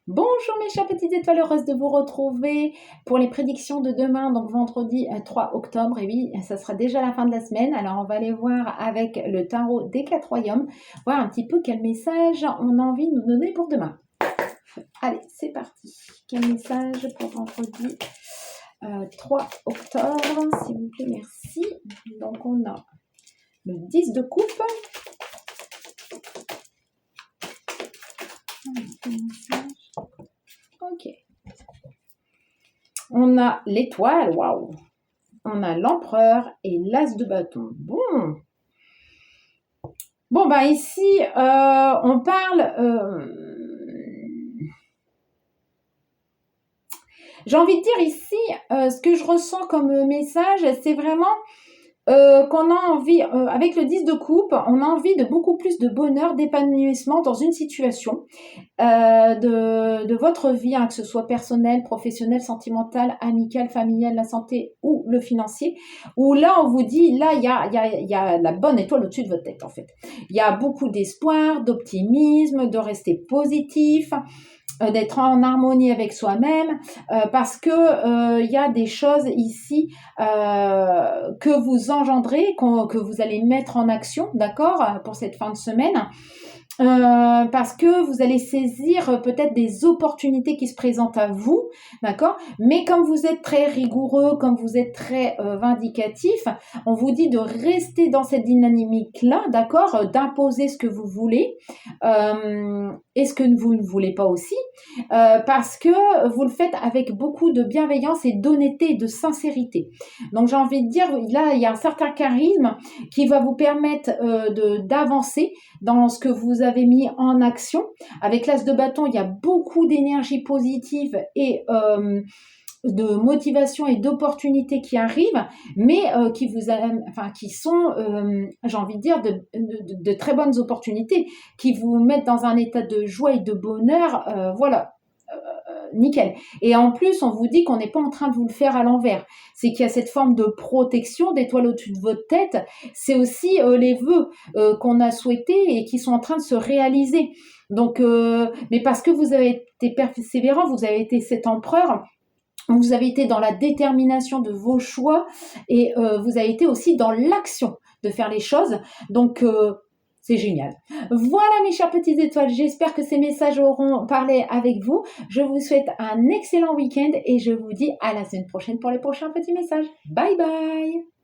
Bonjour mes chères petites étoiles, heureuse de vous retrouver pour les prédictions de demain, donc vendredi 3 octobre. Et oui, ça sera déjà la fin de la semaine. Alors on va aller voir avec le tarot des 4 royaumes, voir un petit peu quel message on a envie de nous donner pour demain. Allez, c'est parti. Quel message pour vendredi 3 octobre, s'il vous plaît, merci. Donc on a le 10 de coupe. Ok. On a l'étoile, waouh. On a l'empereur et l'as de bâton. Bon, bah ici, on parle... j'ai envie de dire ici, ce que je ressens comme message, c'est vraiment qu'on a envie, avec le 10 de coupe, on a envie de beaucoup plus de bonheur, d'épanouissement dans une situation de votre vie, hein, que ce soit personnel, professionnel, sentimental, amical, familial, la santé ou le financier, où là, on vous dit, là, il y a la bonne étoile au-dessus de votre tête, en fait. Il y a beaucoup d'espoir, d'optimisme, de rester positif, d'être en harmonie avec soi-même, parce que il y a des choses ici que vous engendrez, que vous allez mettre en action, d'accord, pour cette fin de semaine. Parce que vous allez saisir peut-être des opportunités qui se présentent à vous, d'accord? Mais comme vous êtes très rigoureux, comme vous êtes très vindicatif, on vous dit de rester dans cette dynamique-là, d'accord? D'imposer ce que vous voulez et ce que vous ne voulez pas aussi, parce que vous le faites avec beaucoup de bienveillance et d'honnêteté et de sincérité. Donc j'ai envie de dire, là, il y a un certain charisme qui va vous permettre d'avancer dans ce que vous avez mis en action. Avec l'as de bâton, il y a beaucoup d'énergie positive et de motivation et d'opportunités qui arrivent, mais qui sont, j'ai envie de dire, de très bonnes opportunités, qui vous mettent dans un état de joie et de bonheur, voilà. Nickel. Et en plus, on vous dit qu'on n'est pas en train de vous le faire à l'envers. C'est qu'il y a cette forme de protection d'étoile au-dessus de votre tête. C'est aussi les vœux qu'on a souhaités et qui sont en train de se réaliser. Donc, mais parce que vous avez été persévérant, vous avez été cet empereur, vous avez été dans la détermination de vos choix et vous avez été aussi dans l'action de faire les choses. Donc, c'est génial. Voilà mes chères petites étoiles, j'espère que ces messages auront parlé avec vous. Je vous souhaite un excellent week-end et je vous dis à la semaine prochaine pour les prochains petits messages. Bye bye!